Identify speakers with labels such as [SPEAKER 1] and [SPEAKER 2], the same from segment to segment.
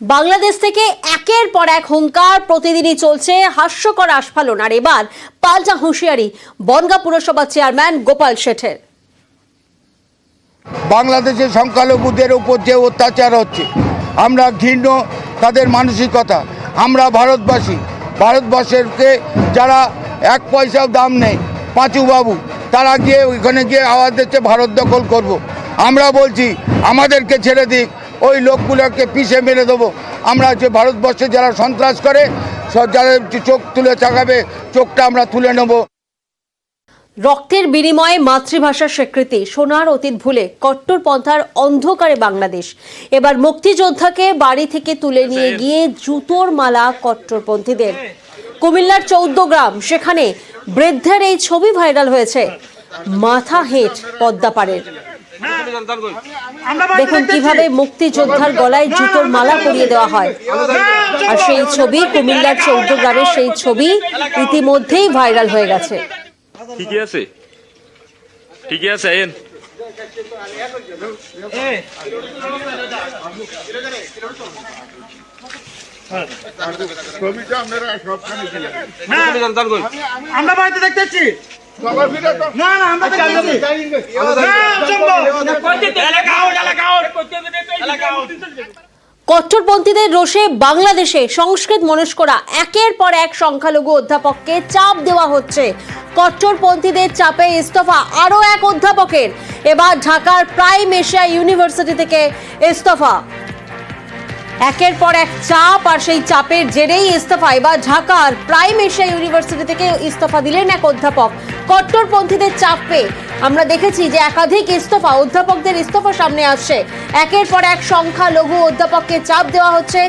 [SPEAKER 1] বাংলাদেশ থেকে একের পর এক হুঙ্কার প্রতিদিনই চলছে হাস্যকর আস্ফালন। আর এবার পাল্টা হুঁশিয়ারি বনগাঁ পুরসভার চেয়ারম্যান গোপাল শেঠের।
[SPEAKER 2] বাংলাদেশের সংখ্যালঘুদের উপর যে অত্যাচার হচ্ছে আমরা ঘৃণ্য তাদের মানসিকতা। আমরা ভারতবর্ষেরকে যারা এক পয়সাও দাম নেই পাঁচু বাবু তারা গিয়ে ওইখানে গিয়ে আওয়াজ দিচ্ছে ভারত দখল করব। আমরা বলছি আমাদেরকে ছেড়ে দিক, ওই লোকগুলোকে পিষে মেরে দেবো। আমরা যে ভারতবর্ষে যারা সন্ত্রাস করে যারা চোখ তুলে তাকাবে চোখটা আমরা তুলে নেব।
[SPEAKER 1] রক্তের বিনিময়ে মাতৃভাষার স্বীকৃতি, সোনার অতীত ভুলে কট্টরপন্থার অন্ধকারে বাংলাদেশ। এবার মুক্তিযোদ্ধাকে বাড়ি থেকে তুলে নিয়ে গিয়ে জুতোর মালা কট্টরপন্থীদের। কুমিল্লার 14 গ্রাম, সেখানে বৃদ্ধের এই ছবি ভাইরাল হয়েছে। মাথা হেঁট পদ্মাপাড়ের। দেখুন কিভাবে মুক্তিযোদ্ধার গলায় জুতোর মালা পরিয়ে দেওয়া হয়। আর সেই ছবি, কুমিল্লার 14 গ্রামের সেই ছবি ইতিমধ্যেই ভাইরাল হয়ে গেছে।
[SPEAKER 3] ঠিকই আছে, ঠিকই আছে। আইন
[SPEAKER 4] আমরা বাড়িতে দেখতেছি না না আমরা
[SPEAKER 1] কট্টরপন্থীদের রোষে বাংলাদেশে সংস্কৃত মনস্করা একের পর এক সংখ্যালঘু অধ্যাপককে চাপ দেওয়া হচ্ছে। কট্টরপন্থীদের চাপে ইস্তফা আরো এক অধ্যাপকের। এবার ঢাকার প্রাইম এশিয়া ইউনিভার্সিটি থেকে ইস্তফা। একের পর এক চাপ, আর সেই চাপের জেরেই ইস্তফা। এবার ঢাকার প্রাইম এশিয়া ইউনিভার্সিটি থেকে ইস্তফা দিলেন এক অধ্যাপক। কট্টরপন্থীদের চাপ পেয়ে আমরা দেখেছি যে একাধিক ইস্তফা, অধ্যাপকদের ইস্তফা সামনে আসছে। একের পর এক সংখ্যালঘু অধ্যাপককে চাপ দেওয়া হচ্ছে।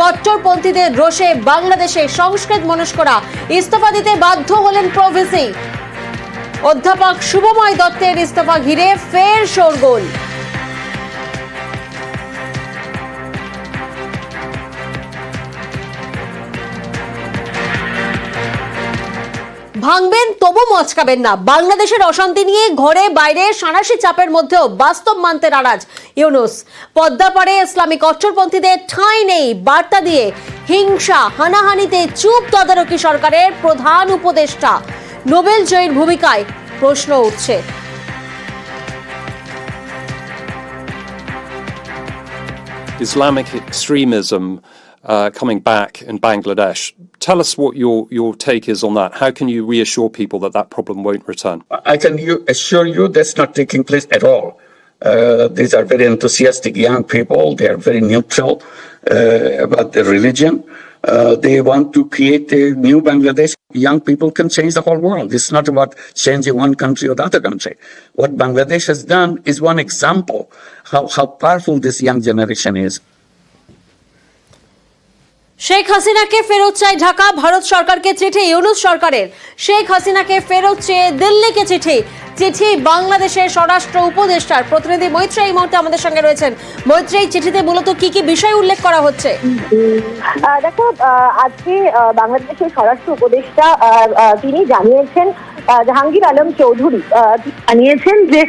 [SPEAKER 1] কট্টরপন্থীদের রোষে বাংলাদেশে সংস্কৃত মনস্করা ইস্তফা দিতে বাধ্য হলেন প্রভিসি। অধ্যাপক শুভময় দত্তের ইস্তফা ঘিরে ফের শোরগোল। ভাঙবেন তবু মচকাবেন না। বাংলাদেশের অশান্তি নিয়ে ঘরে বাইরে সাঁড়াশি চাপের মধ্যেও বাস্তব মানতে নারাজ ইউনূস। পদ্মাপাড়ে ইসলামী কট্টরপন্থীদের ঠাঁই নেই বার্তা দিয়ে হিংসা হানাহানিতে চুপ তদারকি সরকারের প্রধান উপদেষ্টা। নোবেল জয়ীর ভূমিকায় প্রশ্ন উঠছে।
[SPEAKER 5] Islamic extremism coming back in Bangladesh. Tell us what your take is on that. How can you reassure people that that problem won't return?
[SPEAKER 6] I can assure you that's not taking place at all. These are very enthusiastic young people. They are very neutral about their religion. They want to create a new Bangladesh. Young people can change the whole world. It's not about changing one country or the other country. What Bangladesh has done is one example how powerful this young generation is.
[SPEAKER 1] Sheikh হাসিনাকে ফেরত চাই ঢাকা। ভারত সরকারকে চিঠি ইউনূস সরকারের। শেখ হাসিনাকে ফেরত চেয়ে দিল্লিকে চিঠি। চিঠি বাংলাদেশের স্বরাষ্ট্র উপদেষ্টার। প্রতিনিধি মৈত্রী এই মুহূর্তে আমাদের সঙ্গে রয়েছেন। মৈত্রী, এই চিঠিতে মূলত কি কি বিষয় উল্লেখ করা হচ্ছে?
[SPEAKER 7] দেখো, আজকে বাংলাদেশের স্বরাষ্ট্র উপদেষ্টা তিনি জানিয়েছেন, জাহাঙ্গীর আলম চৌধুরী জানিয়েছেন যে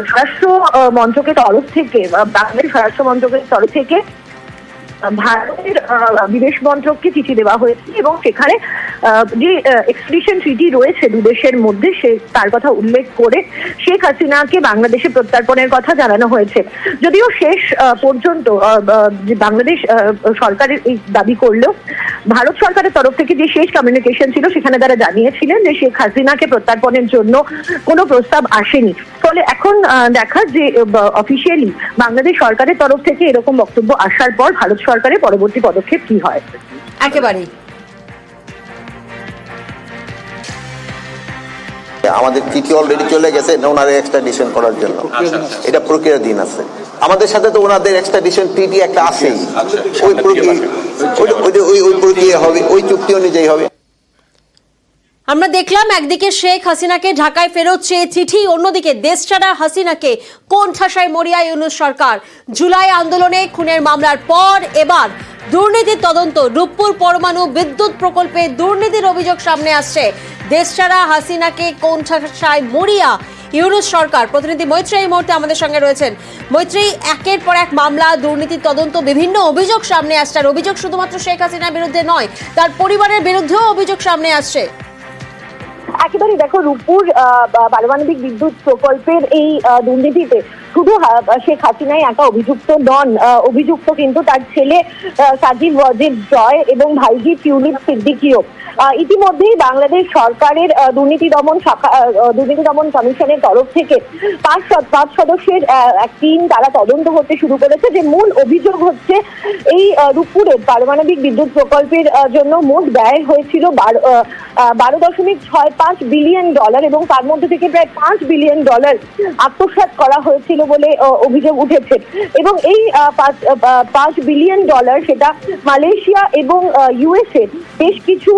[SPEAKER 7] স্বরাষ্ট্র মন্ত্রকের তরফ থেকে, বাংলাদেশ স্বরাষ্ট্র মন্ত্রকের তরফ থেকে ভারতের বিদেশ মন্ত্রককে চিঠি দেওয়া হয়েছে এবং সেখানে যে এক্সট্রাডিশন ট্রিটি রয়েছে দুদেশের মধ্যে তার কথা উল্লেখ করে শেখ হাসিনাকে বাংলাদেশে প্রত্যর্পণের কথা জানানো হয়েছে। যদিও শেষ পর্যন্ত বাংলাদেশ সরকারের এই দাবি করলেও ভারত সরকারের তরফ থেকে যে শেষ কমিউনিকেশন ছিল সেখানে তারা জানিয়েছিলেন যে শেখ হাসিনাকে প্রত্যর্পণের জন্য কোনো প্রস্তাব আসেনি। ফলে এখন দেখা যে অফিসিয়ালি বাংলাদেশ সরকারের তরফ থেকে এরকম বক্তব্য আসার পর ভারত সরকারের পরবর্তী পদক্ষেপ কি হয়।
[SPEAKER 1] একেবারেই
[SPEAKER 8] আমাদের চিঠি অলরেডি চলে গেছে ওনার এক্সট্রাডিশন করার জন্য। এটা প্রক্রিয়াধীন আছে। আমাদের সাথে তো ওনাদের এক্সট্রাডিশন ট্রিটি একটা আছেই, ওই প্রক্রিয়া হবে, ওই চুক্তি অনুযায়ী হবে।
[SPEAKER 1] আমরা দেখলাম একদিকে শেখ হাসিনাকে ঢাকায় ফেরত চেয়ে চিঠি, অন্যদিকে দেশছাড়া হাসিনাকে কোন ঠাসায় মরিয়া ইউনূস সরকার। জুলাই আন্দোলনে খুনের মামলার পর এবার দুর্নীতির তদন্ত। রূপপুর পরমাণু বিদ্যুৎ প্রকল্পে দুর্নীতির অভিযোগ সামনে আসছে। দেশছাড়া হাসিনাকে কোন ঠাসায় মরিয়া ইউনূস সরকার। প্রতিনিধি মৈত্রী এই মুহূর্তে আমাদের সঙ্গে রয়েছেন। মৈত্রী, একের পর এক মামলা, দুর্নীতির তদন্ত, বিভিন্ন অভিযোগ সামনে আসছে। আর অভিযোগ শুধুমাত্র শেখ হাসিনার বিরুদ্ধে নয়, তার পরিবারের বিরুদ্ধেও অভিযোগ সামনে আসছে।
[SPEAKER 7] একেবারে দেখো, রূপপুর পারমাণবিক বিদ্যুৎ প্রকল্পের এই দুর্নীতিতে শুধু শেখ হাসিনাই একা অভিযুক্ত নন। অভিযুক্ত কিন্তু তার ছেলে সাজিদ ওয়াজিদ জয় এবং ভাইজি টিউলিপ সিদ্দিকীও। ইতিমধ্যেই বাংলাদেশ সরকারের দুর্নীতি দমন কমিশনের তরফ থেকে পাঁচ সদস্যের এক টিম তারা তদন্ত করতে শুরু করেছে। যে মূল অভিযোগ হচ্ছে এই রূপপুরের পারমাণবিক বিদ্যুৎ প্রকল্পের জন্য মোট ব্যয় হয়েছিল 12.65 বিলিয়ন ডলার এবং তার মধ্যে থেকে প্রায় $5 বিলিয়ন আত্মসাৎ করা হয়েছিল বলে অভিযোগ উঠেছে। এবং এই $5 বিলিয়ন সেটা মালয়েশিয়া এবং ইউএসএ বেশ কিছু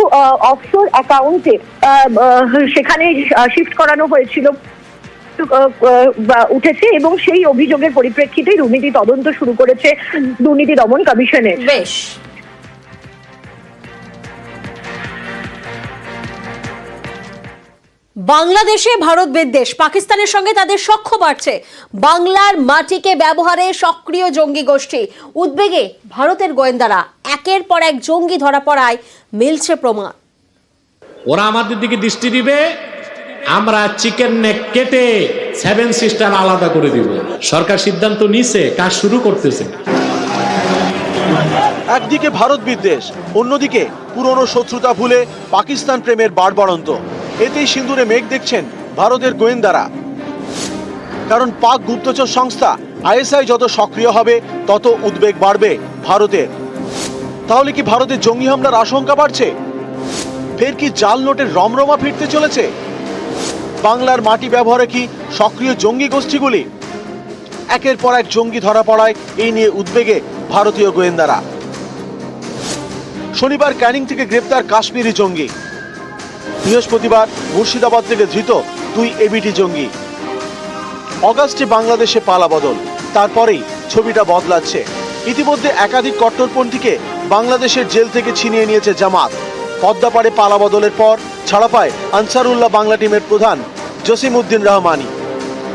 [SPEAKER 7] অফশোর অ্যাকাউন্টে সেখানে শিফট করানো হয়েছিল উঠেছে এবং সেই অভিযোগের পরিপ্রেক্ষিতেই দুর্নীতি তদন্ত শুরু করেছে দুর্নীতি দমন কমিশনে।
[SPEAKER 1] বেশ, বাংলাদেশে ভারত বিদ্বেষ, পাকিস্তানের সঙ্গে তাদের সখ্য বাড়ছে। বাংলার মাটিকে ব্যবহারে সক্রিয় জঙ্গি গোষ্ঠী। উদ্বেগে ভারতের গোয়েন্দারা, একের পর এক জঙ্গি ধরা পড়ায় মিলছে প্রমাণ।
[SPEAKER 9] ওরা আমাদের দিকে দৃষ্টি দিবে, আমরা চিকেন নেক কেটে 7 সিস্টার আলাদা করে দিব। সরকার সিদ্ধান্ত নিছে, কাজ শুরু করতেছে।
[SPEAKER 10] একদিকে ভারত বিদ্বেষ, অন্যদিকে পুরনো শত্রুতা ভুলে পাকিস্তান প্রেমের বাড়বাড়ন্ত। এতেই সিঁদুরে মেঘ দেখছেন ভারতের গোয়েন্দারা। কারণ পাক গুপ্তচর সংস্থা আইএসআই যত সক্রিয় হবে তত উদ্বেগ বাড়বে ভারতের। তাহলে কি ভারতের জঙ্গি হামলার আশঙ্কা বাড়ছে? ফের কি জাল নোটের রমরমা ফিরতে চলেছে? বাংলার মাটি ব্যবহারে কি সক্রিয় জঙ্গি গোষ্ঠীগুলি? একের পর এক জঙ্গি ধরা পড়ায় এই নিয়ে উদ্বেগে ভারতীয় গোয়েন্দারা। শনিবার ক্যানিং থেকে গ্রেপ্তার কাশ্মীরি জঙ্গি। বৃহস্পতিবার মুর্শিদাবাদ থেকে ধৃত 2 এবিটি জঙ্গি। অগাস্টে বাংলাদেশে পালাবদল, তারপরেই ছবিটা বদলাচ্ছে। ইতিমধ্যে একাধিক কট্টরপন্থীকে বাংলাদেশের জেল থেকে ছিনিয়ে নিয়েছে জামাত। পদ্মাপাড়ে পালাবদলের পর ছাড়া পায় আনসারুল্লাহ বাংলা টিমের প্রধান জসিমউদ্দিন রহমানি।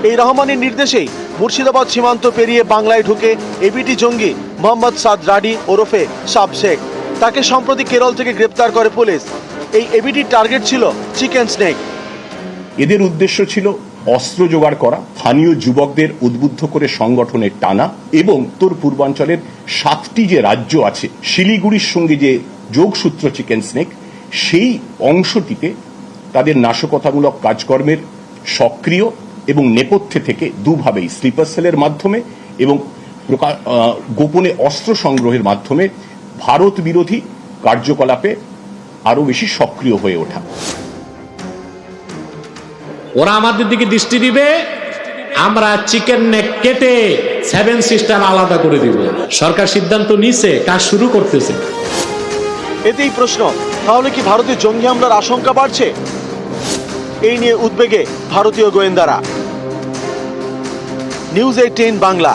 [SPEAKER 10] এই রহমানির নির্দেশেই মুর্শিদাবাদ সীমান্ত পেরিয়ে বাংলায় ঢুকে এবিটি জঙ্গি মোহাম্মদ সাদ রাডি ওরফে সাব শেখ। তাকে সম্প্রতি কেরল থেকে গ্রেপ্তার করে পুলিশ। এই এবিটির টার্গেট ছিল চিকেন স্নেক।
[SPEAKER 11] এদের উদ্দেশ্য ছিল অস্ত্র জোগাড় করা, স্থানীয় যুবকদের উদ্বুদ্ধ করে সংগঠনের টানা এবং উত্তর পূর্বাঞ্চলের 7টি যে রাজ্য আছে শিলিগুড়ির সঙ্গে যে যোগসূত্র চিকেন স্নেক, সেই অংশটিতে তাদের নাশকতামূলক কাজকর্মের সক্রিয় এবং নেপথ্যে থেকে দুভাবেই স্লিপার সেলের মাধ্যমে এবং গোপনে অস্ত্র সংগ্রহের মাধ্যমে ভারত বিরোধী কার্যকলাপে আরো বেশি সক্রিয় হয়ে ওঠা।
[SPEAKER 9] ওরা আমাদের দিকে দৃষ্টি দিবে, আমরা চিকেন নেক কেটে 7 সিস্টার আলাদা করে দিব। সরকার সিদ্ধান্ত নিছে, কাজ শুরু করতেছে।
[SPEAKER 10] এতেই প্রশ্ন, তাহলে কি ভারতের জঙ্গি হামলার আশঙ্কা বাড়ছে? এই নিয়ে উদ্বেগে ভারতীয় গোয়েন্দারা। নিউজ 18 বাংলা।